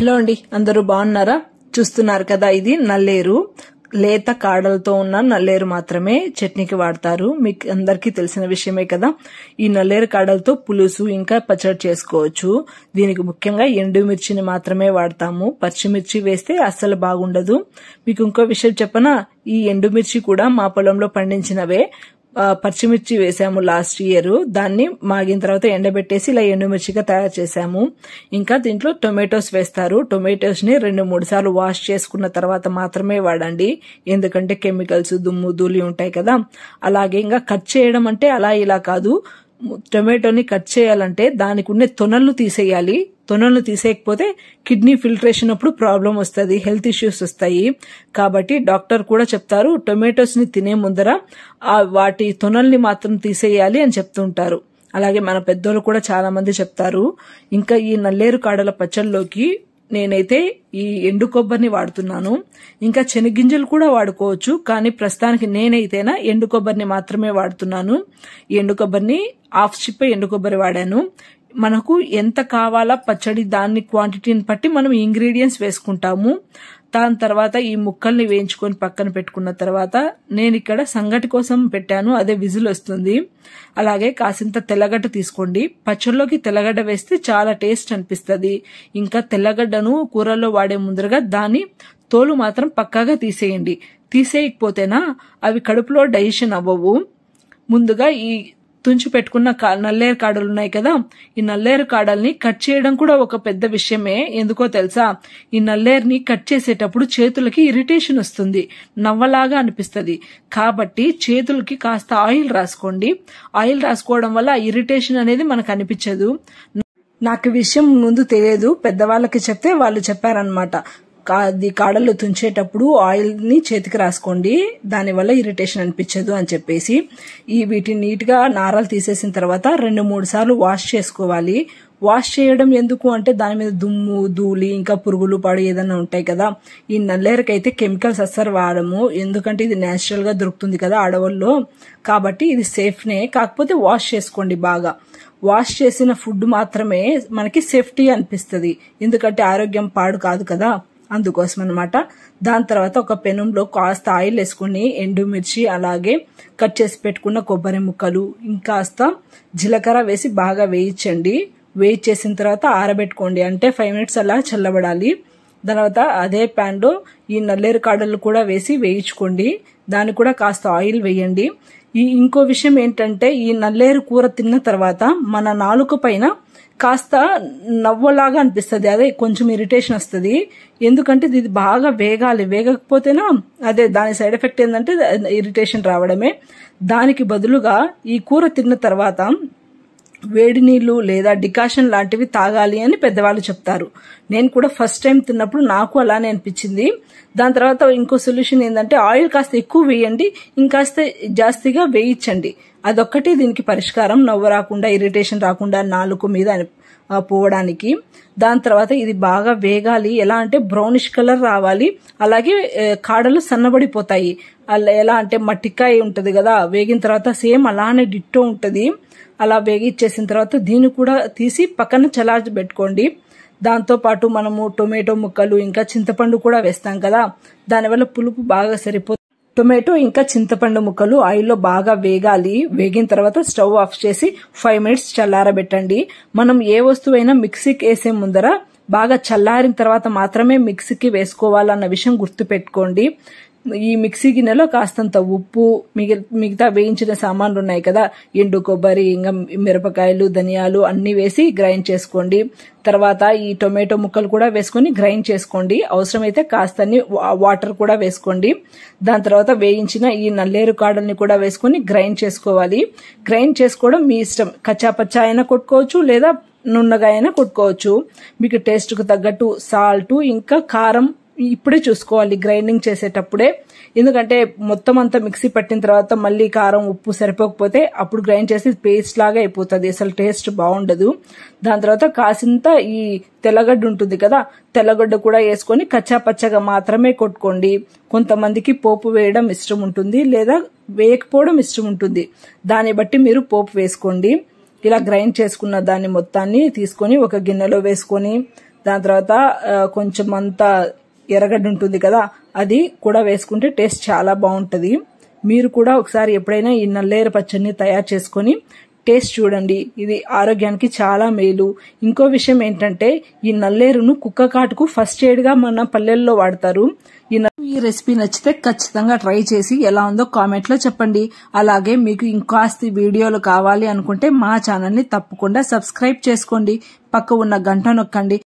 Hello అండి, అందరూ బాగున్నారా? చూస్తున్నారు కదా, ఇది నల్లేరు. లేత కాడలతో ఉన్న నల్లేరు మాత్రమే చట్నీకి వాడతారు. మీకు అందరికీ తెలిసిన విషయమే కదా. ఈ నల్లేరు కాడలతో పులుసు ఇంకా పచ్చడి చేసుకోవచ్చు. దీనికి ముఖ్యంగా ఎండుమిర్చిని మాత్రమే వాడతాము. పచ్చిమిర్చి వేస్తే అస్సలు బాగుండదు. మీకు ఇంకో విషయం చెప్పనా, ఈ ఎండుమిర్చి కూడా మా పొలంలో పండించినవే. పచ్చిమిర్చి వేసాము లాస్ట్ ఇయర్. దాన్ని మాగిన తర్వాత ఎండబెట్టేసి ఇలా ఎండుమిర్చిగా తయారు చేసాము. ఇంకా దీంట్లో టొమాటోస్ వేస్తారు. టొమాటోస్ ని 2-3 సార్లు వాష్ చేసుకున్న తర్వాత మాత్రమే వాడండి. ఎందుకంటే కెమికల్స్, దుమ్ము ధూళి ఉంటాయి కదా. అలాగే ఇంకా కట్ చేయడం అంటే అలా ఇలా కాదు. టొమాటోని కట్ చేయాలంటే దానికి ఉన్న తొనలను తీసేయాలి. తొనలను తీసేయకపోతే కిడ్నీ ఫిల్టరేషన్ అప్పుడు ప్రాబ్లం వస్తుంది, హెల్త్ ఇష్యూస్ వస్తాయి. కాబట్టి డాక్టర్ కూడా చెప్తారు, టొమాటోస్ ని తినే ముందర వాటి తొనల్ని మాత్రం తీసేయాలి అని చెప్తుంటారు. అలాగే మన పెద్దోళ్ళు కూడా చాలా మంది చెప్తారు. ఇంకా ఈ నల్లేరు కాడల పచ్చళ్ళలోకి నేనైతే ఈ ఎండు కొబ్బరిని వాడుతున్నాను. ఇంకా శనగింజలు కూడా వాడుకోవచ్చు, కానీ ప్రస్తుతానికి నేనైతేనా ఎండు కొబ్బరిని మాత్రమే వాడుతున్నాను. ఈ ఎండు కొబ్బరిని హాఫ్ చిప్ప ఎండు కొబ్బరి వాడాను. మనకు ఎంత కావాలా పచ్చడి దాన్ని క్వాంటిటీని బట్టి మనం ఇంగ్రీడియంట్స్ వేసుకుంటాము. దాని తర్వాత ఈ ముక్కల్ని వేయించుకొని పక్కన పెట్టుకున్న తర్వాత నేను ఇక్కడ సంగటి కోసం పెట్టాను, అదే విజిల్ వస్తుంది. అలాగే కాసింత తెల్లగడ్డ తీసుకోండి. పచ్చళ్ళలోకి తెల్లగడ్డ వేస్తే చాలా టేస్ట్ అనిపిస్తుంది. ఇంకా తెల్లగడ్డను కూరల్లో వాడే ముందరగా దాని తోలు మాత్రం పక్కాగా తీసేయండి. తీసేయకపోతేనా అవి కడుపులో డైజెషన్ అవ్వవు. ముందుగా ఈ తుంచి పెట్టుకున్న నల్లేరు కాడలు ఉన్నాయి కదా, ఈ నల్లేరు కాడల్ని కట్ చేయడం కూడా ఒక పెద్ద విషయమే. ఎందుకో తెలుసా, ఈ నల్లేరుని కట్ చేసేటప్పుడు చేతులకి ఇరిటేషన్ వస్తుంది, నవ్వలాగా అనిపిస్తుంది. కాబట్టి చేతులకి కాస్త ఆయిల్ రాసుకోండి. ఆయిల్ రాసుకోవడం వల్ల ఆ ఇరిటేషన్ అనేది మనకు అనిపించదు. నాకు విషయం ముందు తెలియదు, పెద్దవాళ్ళకి చెప్తే వాళ్ళు చెప్పారనమాట. కాడలు తుంచేటప్పుడు ఆయిల్ ని చేతికి రాసుకోండి, దానివల్ల ఇరిటేషన్ అనిపించదు అని చెప్పేసి. వీటిని నీట్ గా నారలు తీసేసిన తర్వాత 2-3 సార్లు వాష్ చేసుకోవాలి. వాష్ చేయడం ఎందుకు అంటే దాని మీద దుమ్ము ధూళి ఇంకా పురుగులు పాడు ఏదైనా ఉంటాయి కదా. ఈ నల్లేరుకైతే కెమికల్స్ అస్సలు వాడము, ఎందుకంటే ఇది నేచురల్ గా దొరుకుతుంది కదా అడవుల్లో. కాబట్టి ఇది సేఫ్నే, కాకపోతే వాష్ చేసుకోండి బాగా. వాష్ చేసిన ఫుడ్ మాత్రమే మనకి సేఫ్టీ అనిపిస్తుంది, ఎందుకంటే ఆరోగ్యం పాడు కాదు కదా, అందుకోసం అనమాట. దాని తర్వాత ఒక పెనంలో కాస్త ఆయిల్ వేసుకుని ఎండుమిర్చి అలాగే కట్ చేసి పెట్టుకున్న కొబ్బరి ముక్కలు ఇంకాస్త జీలకర్ర వేసి బాగా వేయించండి. వేయించేసిన తర్వాత ఆరబెట్టుకోండి, అంటే 5 minutes అలా చల్లబడాలి. తర్వాత అదే ప్యాన్ లో ఈ నల్లేరు కాడలు కూడా వేసి వేయించుకోండి. దానికి కూడా కాస్త ఆయిల్ వేయండి. ఇంకో విషయం ఏంటంటే, ఈ నల్లేరు కూర తిన్న తర్వాత మన నాలుక పైన కాస్త నవ్వలాగా అనిపిస్తుంది, అదే కొంచెం ఇరిటేషన్ వస్తుంది. ఎందుకంటే ఇది బాగా వేగాలి, వేగకపోతేనా అదే దాని సైడ్ ఎఫెక్ట్ ఏంటంటే ఇరిటేషన్ రావడమే. దానికి బదులుగా ఈ కూర తిన్న తర్వాత వేడి నీళ్లు లేదా డికాషన్ లాంటివి తాగాలి అని పెద్దవాళ్ళు చెప్తారు. నేను కూడా ఫస్ట్ టైం తిన్నప్పుడు నాకు అలానే అనిపించింది. దాని తర్వాత ఇంకో సొల్యూషన్ ఏంటంటే ఆయిల్ కాస్త ఎక్కువ వేయండి, ఇంకాస్త జాస్తిగా వేయించండి. అదొక్కటే దీనికి పరిష్కారం, నవ్వు రాకుండా ఇరిటేషన్ రాకుండా నాలుక మీద పోవడానికి. దాని తర్వాత ఇది బాగా వేగాలి, ఎలా అంటే బ్రౌనిష్ కలర్ రావాలి. అలాగే కాడలు సన్నబడిపోతాయి. ఎలా అంటే మట్టికాయ ఉంటది కదా, వేగిన తర్వాత సేమ్ అలానే డిట్టో ఉంటది. అలా వేగిచ్చేసిన తర్వాత దీన్ని కూడా తీసి పక్కన చల్లార్చి పెట్టుకోండి. దాంతో పాటు మనము టొమాటో ముక్కలు ఇంకా చింతపండు కూడా వేస్తాం కదా, దానివల్ల పులుపు బాగా సరిపోతుంది. టొమాటో ఇంకా చింతపండు ముక్కలు ఆయిల్లో బాగా వేగాలి. వేగిన తర్వాత స్టవ్ ఆఫ్ చేసి 5 minutes చల్లారబెట్టండి. మనం ఏ వస్తువైనా మిక్సీకి వేసే ముందర బాగా చల్లారిన తర్వాత మాత్రమే మిక్సీకి వేసుకోవాలన్న విషయం గుర్తుపెట్టుకోండి. ఈ మిక్సీ గిన్నెలో కాస్తంత ఉప్పు, మిగతా వేయించిన సామాన్లు ఉన్నాయి కదా, ఎండు కొబ్బరి ఇంకా మిరపకాయలు ధనియాలు అన్ని వేసి గ్రైండ్ చేసుకోండి. తర్వాత ఈ టొమాటో ముక్కలు కూడా వేసుకొని గ్రైండ్ చేసుకోండి. అవసరమైతే కాస్తని వాటర్ కూడా వేసుకోండి. దాని తర్వాత వేయించిన ఈ నల్లేరు కాడల్ని కూడా వేసుకొని గ్రైండ్ చేసుకోవాలి. గ్రైండ్ చేసుకోవడం మీ ఇష్టం, కచ్చాపచ్చా అయినా కొట్టుకోవచ్చు లేదా నున్నగా అయినా కొట్టుకోవచ్చు. మీకు టేస్ట్ కు తగ్గట్టు సాల్ట్ ఇంకా కారం ఇప్పుడే చూసుకోవాలి గ్రైండింగ్ చేసేటప్పుడే. ఎందుకంటే మొత్తం అంతా మిక్సీ పట్టిన తర్వాత మళ్ళీ కారం ఉప్పు సరిపోకపోతే అప్పుడు గ్రైండ్ చేసి పేస్ట్ లాగా అయిపోతుంది, అసలు టేస్ట్ బాగుండదు. దాని తర్వాత కాసింత ఈ తెల్లగడ్డ ఉంటుంది కదా, తెల్లగడ్డ కూడా వేసుకొని కచ్చా పచ్చగా మాత్రమే కొట్టుకోండి. కొంతమందికి పోపు వేయడం ఇష్టం ఉంటుంది లేదా వేయకపోవడం ఇష్టం ఉంటుంది, దాన్ని బట్టి మీరు పోపు వేసుకోండి. ఇలా గ్రైండ్ చేసుకున్న దాన్ని మొత్తాన్ని తీసుకొని ఒక గిన్నెలో వేసుకొని దాని తర్వాత కొంచెం అంతా ఎర్రగడ్డ ఉంటుంది కదా, అది కూడా వేసుకుంటే టేస్ట్ చాలా బాగుంటది. మీరు కూడా ఒకసారి ఎప్పుడైనా ఈ నల్లేరు పచ్చడిని తయారు చేసుకొని టేస్ట్ చూడండి. ఇది ఆరోగ్యానికి చాలా మేలు. ఇంకో విషయం ఏంటంటే ఈ నల్లేరును కుక్క కాటుకు ఫస్ట్ ఎయిడ్ గా మన పల్లెల్లో వాడతారు. ఈ రెసిపీ నచ్చితే ఖచ్చితంగా ట్రై చేసి ఎలా ఉందో కామెంట్ లో చెప్పండి. అలాగే మీకు ఇంకాస్త వీడియోలు కావాలి అనుకుంటే మా ఛానల్ ని తప్పకుండా సబ్స్క్రైబ్ చేసుకోండి. పక్క ఉన్న గంట నొక్కండి.